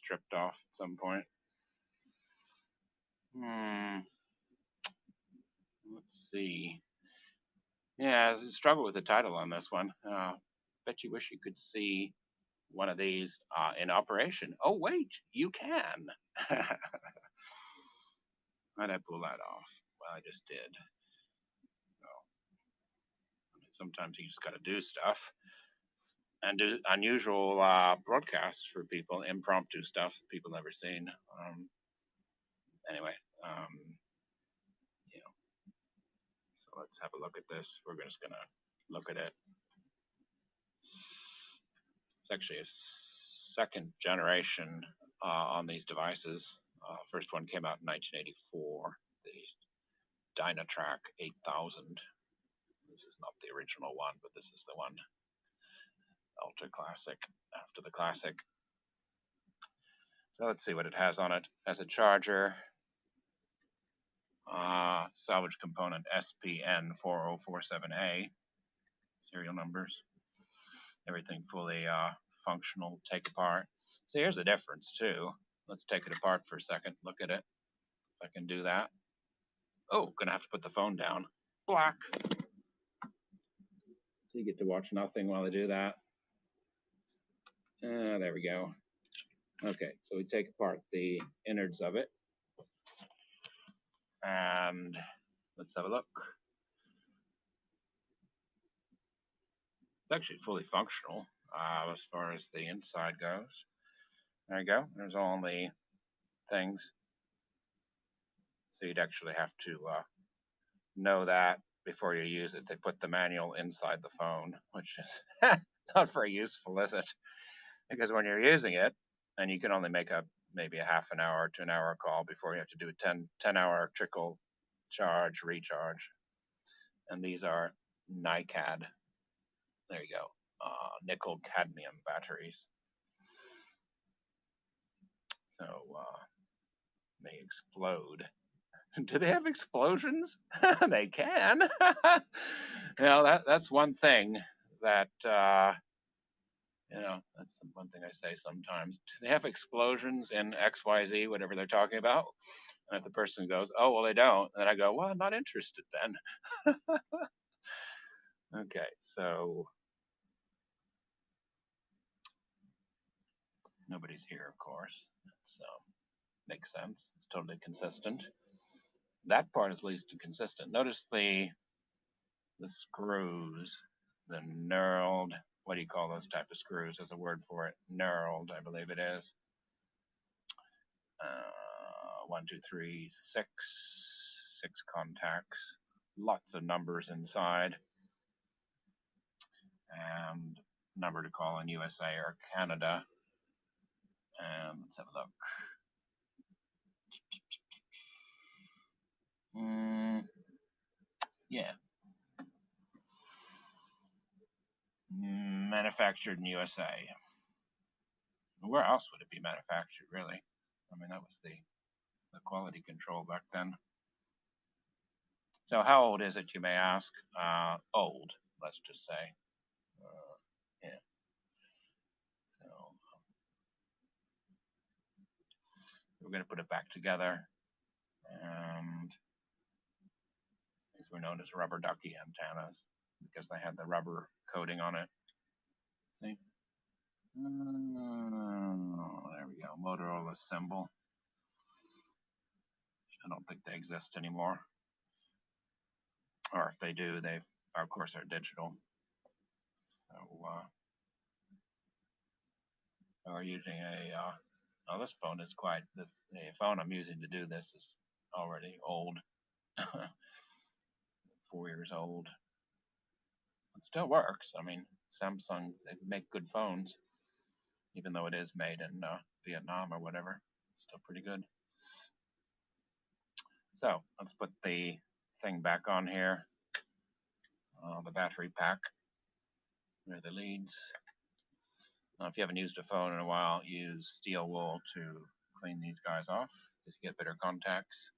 stripped off at some point. Let's see. Yeah, I struggle with the title on this one. Bet you wish you could see one of these in operation. Oh, wait, you can. How'd I pull that off? Well, I just did. Well, I mean, sometimes you just got to do stuff and do unusual broadcasts for people, impromptu stuff people never seen. Anyway, you know, so let's have a look at this. We're just gonna look at it. It's actually a second generation on these devices. First one came out in 1984, the Dynatrac 8000. This is not the original one, but this is the one. Ultra Classic after the Classic. So let's see what it has on it. It has a charger, salvage component SPN 4047A, serial numbers, everything fully functional, take apart. So here's the difference too. Let's take it apart for a second, look at it. If I can do that. Oh, gonna have to put the phone down. Black. So you get to watch nothing while I do that. There we go. Okay, so we take apart the innards of it. And let's have a look. It's actually fully functional as far as the inside goes. There you go. There's all the things. So you'd actually have to know that before you use it. They put the manual inside the phone, which is not very useful, is it? Because when you're using it, and you can only make maybe a half an hour to an hour call before you have to do a 10-hour trickle charge, recharge. And these are NiCad. There you go. Nickel cadmium batteries. So they explode. Do they have explosions? They can. That's one thing that that's the one thing I say sometimes. Do they have explosions in XYZ, whatever they're talking about? And if the person goes, oh, well, they don't, then I go, well, I'm not interested then. Okay, so nobody's here, of course. So makes sense. It's totally consistent. That part is least consistent. Notice the screws, the knurled. What do you call those type of screws? There's a word for it. Knurled, I believe it is. 1, 2, 3, 6 contacts. Lots of numbers inside. And number to call in USA or Canada. And let's have a look. Yeah. Manufactured in USA. Where else would it be manufactured, really? I mean, that was the quality control back then. So how old is it, you may ask? Old, let's just say. Yeah. So we're going to put it back together. And these were known as rubber ducky antennas because they had the rubber coating on it. See? There we go. Motorola symbol. I don't think they exist anymore. Or if they do, they, of course, are digital. So we're using a, this phone is quite, the phone I'm using to do this is already old. 4 years old. It still works. I mean, Samsung, they make good phones, even though it is made in Vietnam or whatever. It's still pretty good. So let's put the thing back on here. The battery pack. There are the leads. If you haven't used a phone in a while, use steel wool to clean these guys off to get better contacts.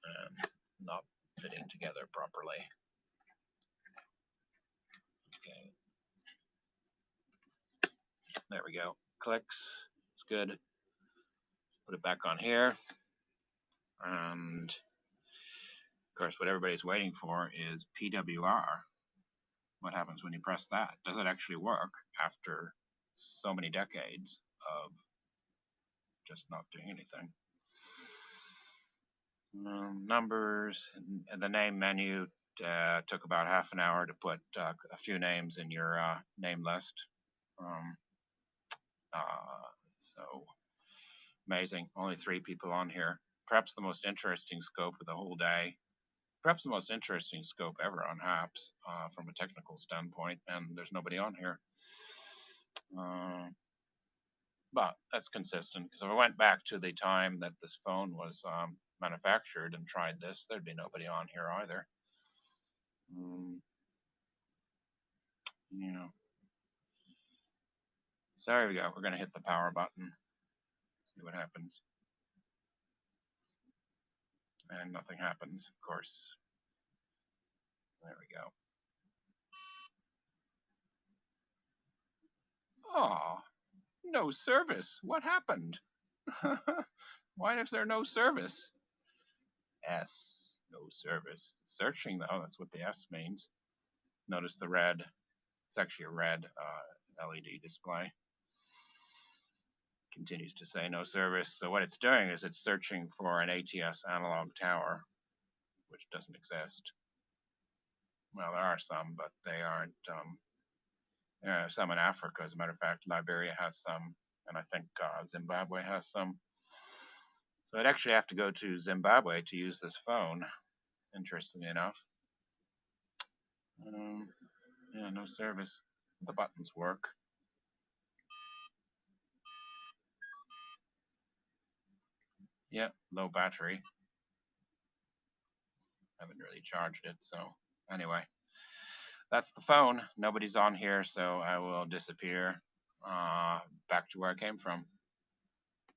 And not fitting together properly. Okay, There we go. Clicks. It's good. Let's put it back on here. And of course, what everybody's waiting for is PWR. What happens when you press that? Does it actually work after so many decades of just not doing anything? Numbers and the name menu took about half an hour to put a few names in your name list. So amazing. Only 3 people on here. Perhaps the most interesting scope of the whole day. Perhaps the most interesting scope ever on HAPS from a technical standpoint, and there's nobody on here. But that's consistent, because if I went back to the time that this phone was manufactured and tried this, there'd be nobody on here either. You know. So there we go. We're going to hit the power button. See what happens. And nothing happens, of course. There we go. Oh, no service. What happened? Why is there no service? S, no service. Searching, though, that's what the S means. Notice the red. It's actually a red LED display. Continues to say no service. So what it's doing is it's searching for an ATS analog tower, which doesn't exist. Well, there are some, but they aren't. There are some in Africa, as a matter of fact. Liberia has some, and I think Zimbabwe has some. So I'd actually have to go to Zimbabwe to use this phone, interestingly enough. Yeah, no service. The buttons work. Yeah, low battery. Haven't really charged it, so anyway. That's the phone. Nobody's on here, so I will disappear back to where I came from.